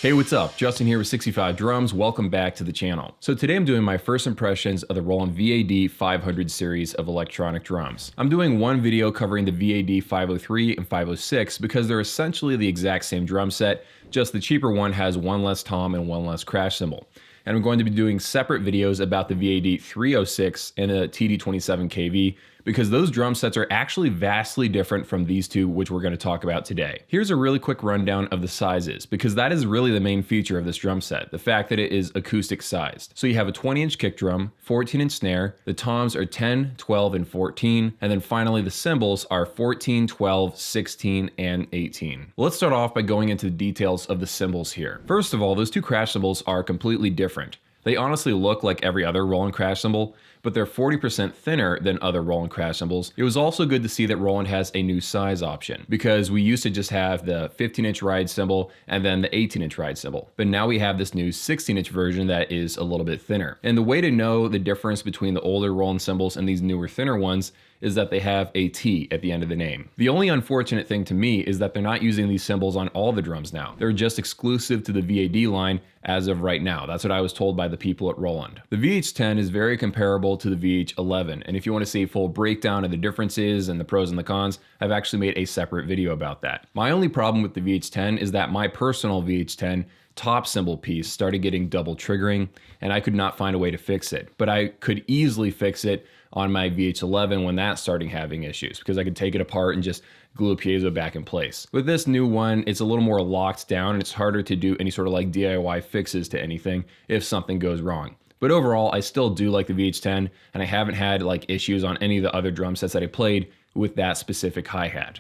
Hey, what's up? Justin here with 65 Drums. Welcome back to the channel. So today I'm doing my first impressions of the Roland VAD500 series of electronic drums. I'm doing one video covering the VAD503 and 506 because they're essentially the exact same drum set, just the cheaper one has one less tom and one less crash cymbal. And I'm going to be doing separate videos about the VAD306 and the TD27KV because those drum sets are actually vastly different from these two, which we're going to talk about today. Here's a really quick rundown of the sizes, because that is really the main feature of this drum set, the fact that it is acoustic sized. So you have a 20-inch kick drum, 14-inch snare, the toms are 10, 12, and 14, and then finally the cymbals are 14, 12, 16, and 18. Let's start off by going into the details of the cymbals here. First of all, those two crash cymbals are completely different. They honestly look like every other Roland crash cymbal, but they're 40% thinner than other Roland crash cymbals. It was also good to see that Roland has a new size option, because we used to just have the 15-inch ride cymbal and then the 18-inch ride cymbal. But now we have this new 16-inch version that is a little bit thinner. And the way to know the difference between the older Roland cymbals and these newer, thinner ones is that they have a T at the end of the name. The only unfortunate thing to me is that they're not using these cymbals on all the drums now. They're just exclusive to the VAD line as of right now. That's what I was told by the people at Roland. The VH10 is very comparable to the VH11, and if you want to see a full breakdown of the differences and the pros and the cons, I've actually made a separate video about that. My only problem with the VH10 is that my personal VH10 top cymbal piece started getting double triggering, and I could not find a way to fix it. But I could easily fix it on my VH11 when that started having issues, because I could take it apart and just glue a piezo back in place. With this new one, it's a little more locked down and it's harder to do any sort of like DIY fixes to anything if something goes wrong. But overall, I still do like the VH10, and I haven't had like issues on any of the other drum sets that I played with that specific hi-hat.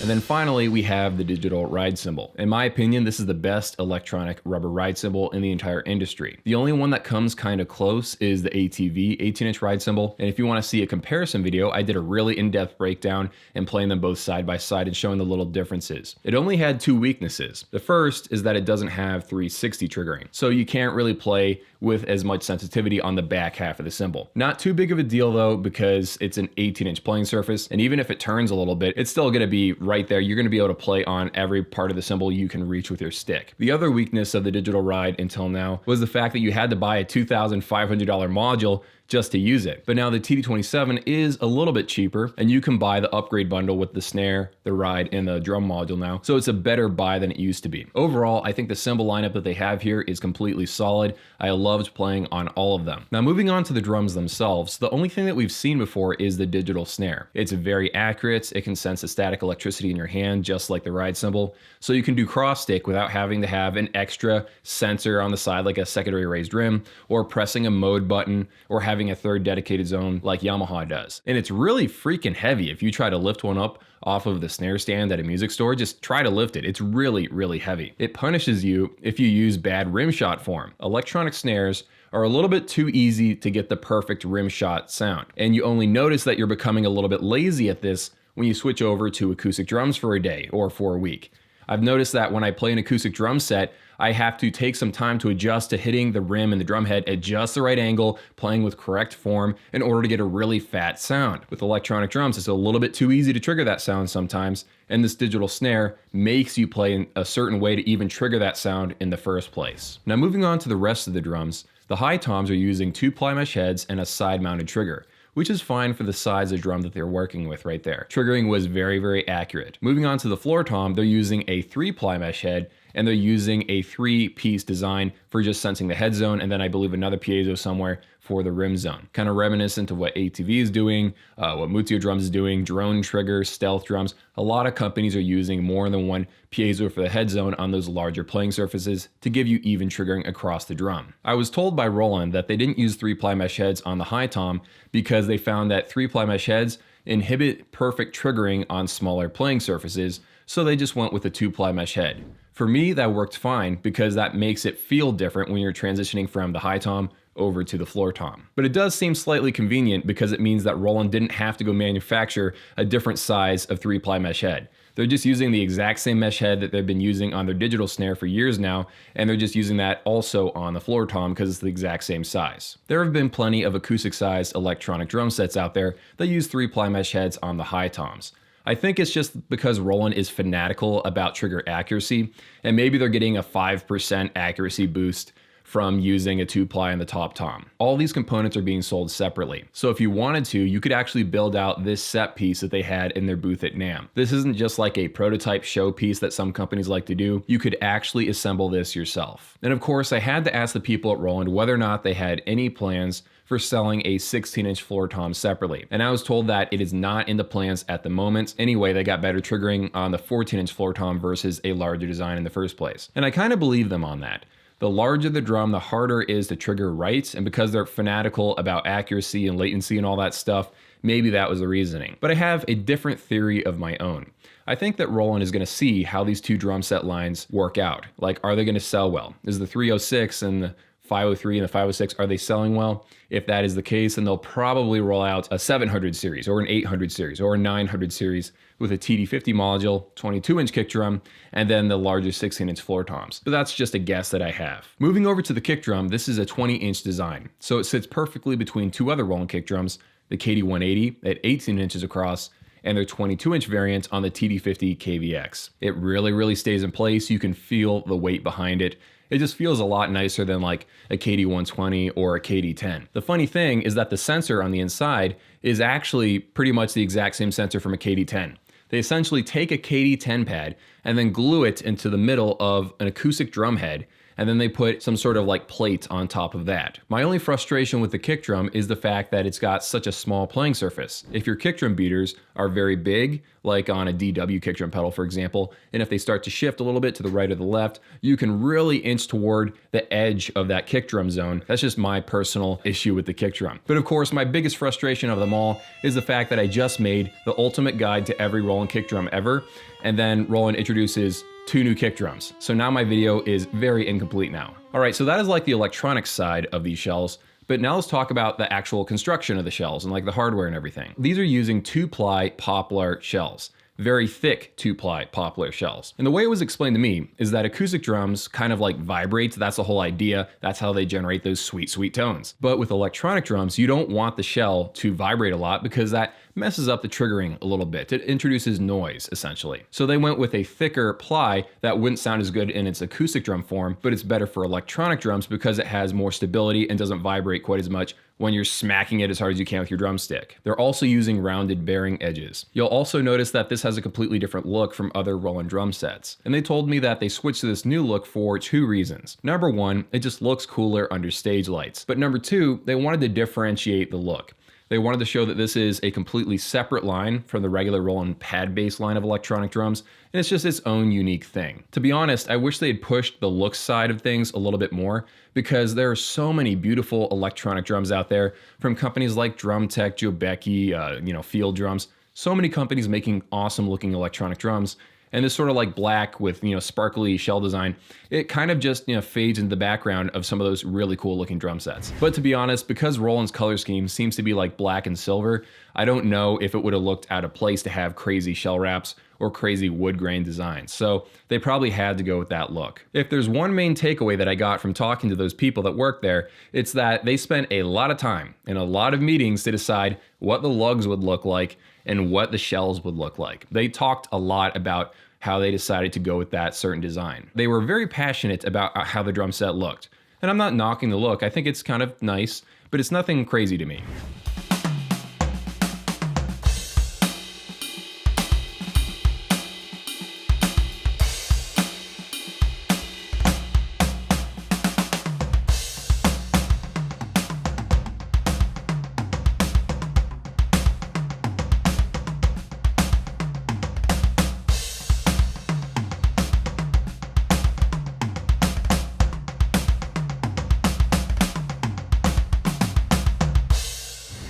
And then finally, we have the digital ride cymbal. In my opinion, this is the best electronic rubber ride cymbal in the entire industry. The only one that comes kind of close is the ATV 18-inch ride cymbal. And if you want to see a comparison video, I did a really in-depth breakdown and playing them both side by side and showing the little differences. It only had two weaknesses. The first is that it doesn't have 360 triggering, so you can't really play with as much sensitivity on the back half of the cymbal. Not too big of a deal though, because it's an 18-inch playing surface, and even if it turns a little bit, it's still going to be right there. You're going to be able to play on every part of the cymbal you can reach with your stick. The other weakness of the digital ride until now was the fact that you had to buy a $2,500 module just to use it. But now the TD27 is a little bit cheaper, and you can buy the upgrade bundle with the snare, the ride, and the drum module now. So it's a better buy than it used to be. Overall, I think the cymbal lineup that they have here is completely solid. I loved playing on all of them. Now moving on to the drums themselves, the only thing that we've seen before is the digital snare. It's very accurate. It can sense the static electricity in your hand, just like the ride cymbal. So you can do cross stick without having to have an extra sensor on the side like a secondary raised rim, or pressing a mode button, or having a third dedicated zone like Yamaha does. And it's really freaking heavy. If you try to lift one up off of the snare stand at a music store, just try to lift it. It's really, really heavy. It punishes you if you use bad rim shot form. Electronic snares are a little bit too easy to get the perfect rim shot sound. And you only notice that you're becoming a little bit lazy at this when you switch over to acoustic drums for a day or for a week. I've noticed that when I play an acoustic drum set, I have to take some time to adjust to hitting the rim and the drum head at just the right angle, playing with correct form in order to get a really fat sound. With electronic drums, it's a little bit too easy to trigger that sound sometimes, and this digital snare makes you play in a certain way to even trigger that sound in the first place. Now moving on to the rest of the drums, the high toms are using 2-ply mesh heads and a side-mounted trigger, which is fine for the size of drum that they're working with right there. Triggering was very, very accurate. Moving on to the floor tom, they're using a 3-ply mesh head, and they're using a 3-piece design for just sensing the head zone, and then I believe another piezo somewhere for the rim zone. Kind of reminiscent of what ATV is doing, what Mutio Drums is doing, drone triggers, stealth drums. A lot of companies are using more than one piezo for the head zone on those larger playing surfaces to give you even triggering across the drum. I was told by Roland that they didn't use 3-ply mesh heads on the high tom because they found that 3-ply mesh heads inhibit perfect triggering on smaller playing surfaces, so they just went with a 2-ply mesh head. For me, that worked fine because that makes it feel different when you're transitioning from the high tom over to the floor tom. But it does seem slightly convenient because it means that Roland didn't have to go manufacture a different size of 3-ply mesh head. They're just using the exact same mesh head that they've been using on their digital snare for years now, and they're just using that also on the floor tom because it's the exact same size. There have been plenty of acoustic-sized electronic drum sets out there that use 3-ply mesh heads on the high toms. I think it's just because Roland is fanatical about trigger accuracy, and maybe they're getting a 5% accuracy boost from using a 2-ply on the top tom. All these components are being sold separately. So if you wanted to, you could actually build out this set piece that they had in their booth at NAMM. This isn't just like a prototype show piece that some companies like to do. You could actually assemble this yourself. And of course, I had to ask the people at Roland whether or not they had any plans for selling a 16-inch floor tom separately. And I was told that it is not in the plans at the moment. Anyway, they got better triggering on the 14-inch floor tom versus a larger design in the first place. And I kind of believe them on that. The larger the drum, the harder it is to trigger right, and because they're fanatical about accuracy and latency and all that stuff, maybe that was the reasoning. But I have a different theory of my own. I think that Roland is going to see how these two drum set lines work out. Like, are they going to sell well? Is the 306 and the 503 and the 506, are they selling well? If that is the case, then they'll probably roll out a 700 series or an 800 series or a 900 series with a TD50 module, 22-inch kick drum, and then the larger 16-inch floor toms. But that's just a guess that I have. Moving over to the kick drum, this is a 20-inch design, so it sits perfectly between two other Roland kick drums, the KD180 at 18 inches across, and their 22-inch variant on the TD50 KVX. It really stays in place. You can feel the weight behind it. It just feels a lot nicer than like a KD120 or a KD10. The funny thing is that the sensor on the inside is actually pretty much the exact same sensor from a KD10. They essentially take a KD10 pad and then glue it into the middle of an acoustic drum head, and then they put some sort of like plate on top of that. My only frustration with the kick drum is the fact that it's got such a small playing surface. If your kick drum beaters are very big, like on a DW kick drum pedal, for example, and if they start to shift a little bit to the right or the left, you can really inch toward the edge of that kick drum zone. That's just my personal issue with the kick drum. But of course, my biggest frustration of them all is the fact that I just made the ultimate guide to every Roland kick drum ever, and then Roland introduces 2 new kick drums. So now my video is very incomplete now. All right, so that is like the electronic side of these shells, but now let's talk about the actual construction of the shells and like the hardware and everything. These are using 2-ply poplar shells. Very thick 2-ply poplar shells. And the way it was explained to me is that acoustic drums kind of like vibrate. That's the whole idea. That's how they generate those sweet tones. But with electronic drums, you don't want the shell to vibrate a lot because that messes up the triggering a little bit. It introduces noise, essentially. So they went with a thicker ply that wouldn't sound as good in its acoustic drum form, but it's better for electronic drums because it has more stability and doesn't vibrate quite as much when you're smacking it as hard as you can with your drumstick. They're also using rounded bearing edges. You'll also notice that this has a completely different look from other Roland drum sets. And they told me that they switched to this new look for 2 reasons. Number 1, it just looks cooler under stage lights. But number 2, they wanted to differentiate the look. They wanted to show that this is a completely separate line from the regular Roland pad-based line of electronic drums, and it's just its own unique thing. To be honest, I wish they had pushed the look side of things a little bit more, because there are so many beautiful electronic drums out there from companies like DrumTech, Jobecki, Field Drums. So many companies making awesome looking electronic drums. And this sort of like black with, sparkly shell design, it kind of just, fades into the background of some of those really cool looking drum sets. But to be honest, because Roland's color scheme seems to be like black and silver, I don't know if it would have looked out of place to have crazy shell wraps or crazy wood grain designs. So they probably had to go with that look. If there's one main takeaway that I got from talking to those people that work there, it's that they spent a lot of time and a lot of meetings to decide what the lugs would look like and what the shells would look like. They talked a lot about how they decided to go with that certain design. They were very passionate about how the drum set looked. And I'm not knocking the look, I think it's kind of nice, but it's nothing crazy to me.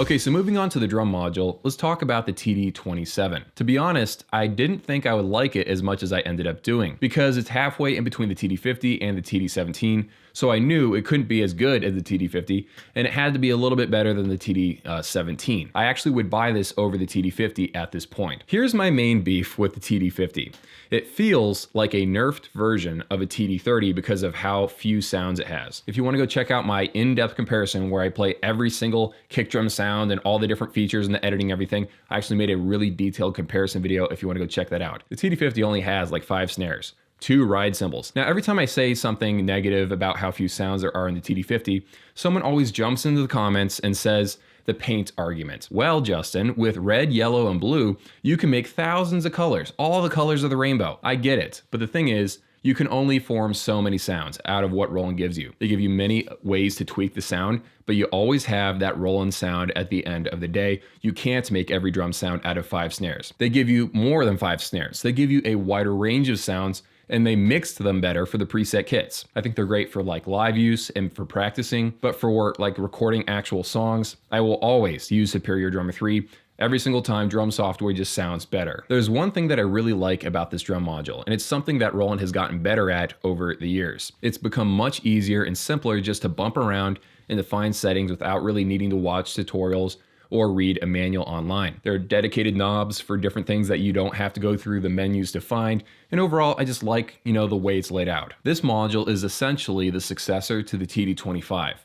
Okay, so moving on to the drum module, let's talk about the TD27. To be honest, I didn't think I would like it as much as I ended up doing, because it's halfway in between the TD50 and the TD17, so I knew it couldn't be as good as the TD50, and it had to be a little bit better than the TD17. I actually would buy this over the TD50 at this point. Here's my main beef with the TD50. It feels like a nerfed version of a TD30 because of how few sounds it has. If you want to go check out my in-depth comparison where I play every single kick drum sound and all the different features and the editing, everything, I actually made a really detailed comparison video if you want to go check that out. The TD50 only has like 5 snares, 2 ride cymbals. Now, every time I say something negative about how few sounds there are in the TD50, someone always jumps into the comments and says, the paint argument. Well, Justin, with red, yellow, and blue, you can make thousands of colors, all the colors of the rainbow. I get it, but the thing is, you can only form so many sounds out of what Roland gives you. They give you many ways to tweak the sound, but you always have that Roland sound at the end of the day. You can't make every drum sound out of 5 snares. They give you more than 5 snares. They give you a wider range of sounds, and they mixed them better for the preset kits. I think they're great for like live use and for practicing, but for like recording actual songs, I will always use Superior Drummer 3. Every single time, drum software just sounds better. There's one thing that I really like about this drum module, and it's something that Roland has gotten better at over the years. It's become much easier and simpler just to bump around and define settings without really needing to watch tutorials or read a manual online. There are dedicated knobs for different things that you don't have to go through the menus to find, and overall, I just like, the way it's laid out. This module is essentially the successor to the TD25.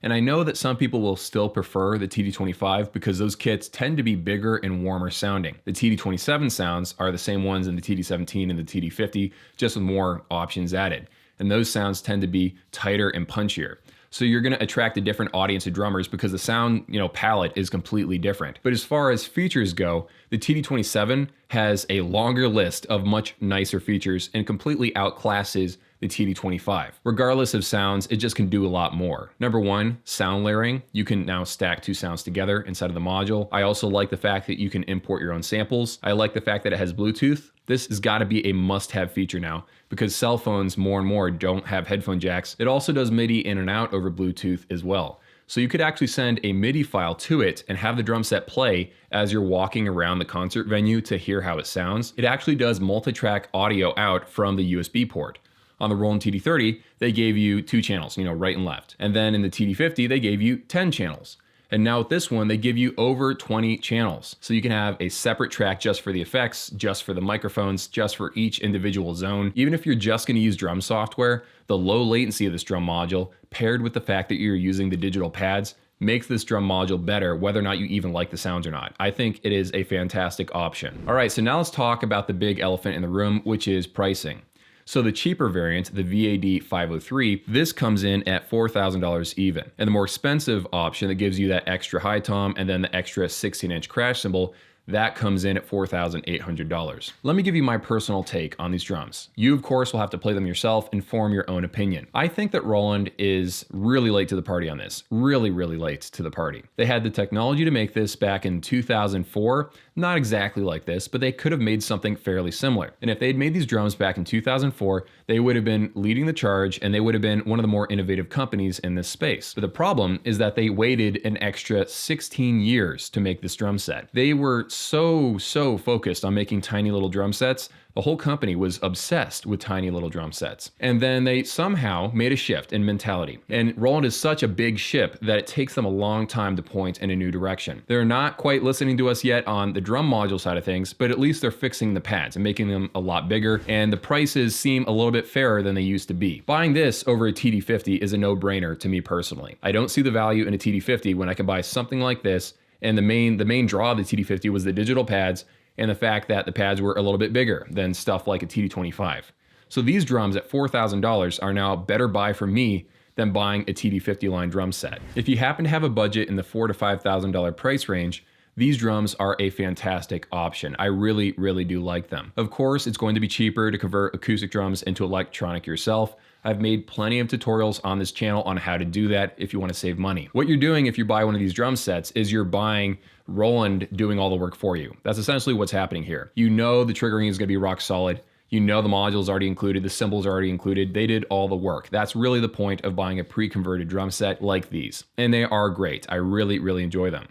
And I know that some people will still prefer the TD25 because those kits tend to be bigger and warmer sounding. The TD27 sounds are the same ones in the TD17 and the TD50, just with more options added. And those sounds tend to be tighter and punchier. So you're going to attract a different audience of drummers because the sound, palette is completely different. But as far as features go, the TD27 has a longer list of much nicer features and completely outclasses the TD25. Regardless of sounds, it just can do a lot more. Number 1, sound layering. You can now stack 2 sounds together inside of the module. I also like the fact that you can import your own samples. I like the fact that it has Bluetooth. This has got to be a must-have feature now because cell phones more and more don't have headphone jacks. It also does MIDI in and out over Bluetooth as well. So you could actually send a MIDI file to it and have the drum set play as you're walking around the concert venue to hear how it sounds. It actually does multi-track audio out from the USB port. On the Roland TD30, they gave you 2 channels, right and left. And then in the TD50, they gave you 10 channels. And now with this one, they give you over 20 channels. So you can have a separate track just for the effects, just for the microphones, just for each individual zone. Even if you're just gonna use drum software, the low latency of this drum module, paired with the fact that you're using the digital pads, makes this drum module better whether or not you even like the sounds or not. I think it is a fantastic option. All right, so now let's talk about the big elephant in the room, which is pricing. So the cheaper variant, the VAD503, this comes in at $4,000 even. And the more expensive option that gives you that extra high tom and then the extra 16-inch crash cymbal, that comes in at $4,800. Let me give you my personal take on these drums. You, of course, will have to play them yourself and form your own opinion. I think that Roland is really late to the party on this. Really, really late to the party. They had the technology to make this back in 2004. Not exactly like this, but they could have made something fairly similar. And if they'd made these drums back in 2004, they would have been leading the charge and they would have been one of the more innovative companies in this space. But the problem is that they waited an extra 16 years to make this drum set. They were so focused on making tiny little drum sets. The whole company was obsessed with tiny little drum sets. And then they somehow made a shift in mentality. And Roland is such a big ship that it takes them a long time to point in a new direction. They're not quite listening to us yet on the drum module side of things, but at least they're fixing the pads and making them a lot bigger. And the prices seem a little bit fairer than they used to be. Buying this over a TD50 is a no-brainer to me personally. I don't see the value in a TD50 when I can buy something like this. And the main draw of the TD50 was the digital pads and the fact that the pads were a little bit bigger than stuff like a TD25. So these drums at $4,000 are now a better buy for me than buying a TD50 line drum set. If you happen to have a budget in the $4,000 to $5,000 price range, these drums are a fantastic option. I really do like them. Of course, it's going to be cheaper to convert acoustic drums into electronic yourself. I've made plenty of tutorials on this channel on how to do that if you want to save money. What you're doing if you buy one of these drum sets is you're buying Roland doing all the work for you. That's essentially what's happening here. You know the triggering is going to be rock solid. You know the module's already included, the cymbals are already included. They did all the work. That's really the point of buying a pre-converted drum set like these. And they are great. I really enjoy them.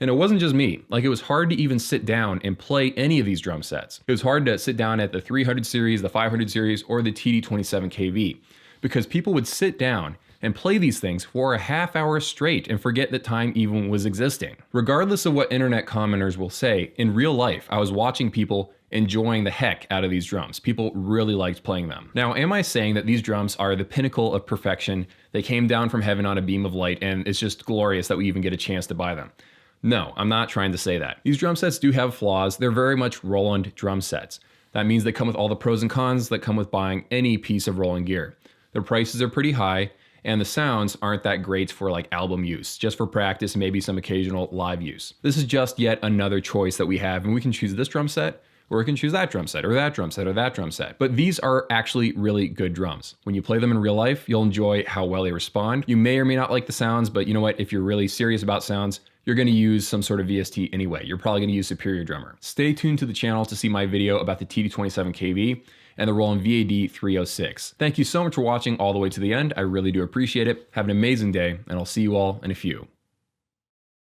And it wasn't just me. Like, it was hard to even sit down and play any of these drum sets. It was hard to sit down at the 300 series, the 500 series, or the TD27KV, because people would sit down and play these things for a half hour straight and forget that time even was existing. Regardless of what internet commenters will say, in real life, I was watching people enjoying the heck out of these drums. People really liked playing them. Now, am I saying that these drums are the pinnacle of perfection? They came down from heaven on a beam of light, and it's just glorious that we even get a chance to buy them. No, I'm not trying to say that. These drum sets do have flaws. They're very much Roland drum sets. That means they come with all the pros and cons that come with buying any piece of Roland gear. Their prices are pretty high, and the sounds aren't that great for like album use, just for practice, maybe some occasional live use. This is just yet another choice that we have, and we can choose this drum set, or we can choose that drum set, or that drum set, or that drum set. But these are actually really good drums. When you play them in real life, you'll enjoy how well they respond. You may or may not like the sounds, but you know what? If you're really serious about sounds, you're gonna use some sort of VST anyway. You're probably gonna use Superior Drummer. Stay tuned to the channel to see my video about the TD27KV and the Roland VAD506. Thank you so much for watching all the way to the end. I really do appreciate it. Have an amazing day, and I'll see you all in a few.